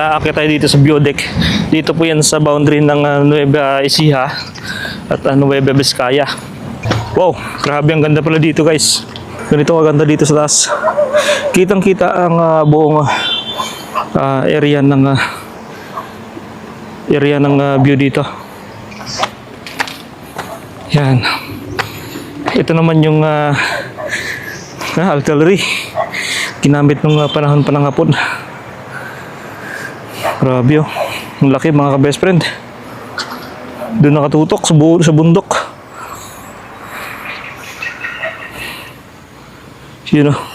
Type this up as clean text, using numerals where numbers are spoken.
aakyat tayo dito sa view deck. Dito po yan sa boundary ng Nueva Ecija at Nueva Vizcaya. Wow, grabe, ang ganda pala dito guys. Ganito kaganda dito sa taas. Kitang kita ang buong area ng view dito. Yan. Ito naman yung artillery ginamit nung panahon pa ng Hapon. Grabe, oh. Ang laki mga ka-best friend. Doon nakatutok sa bundok. Yun, oh.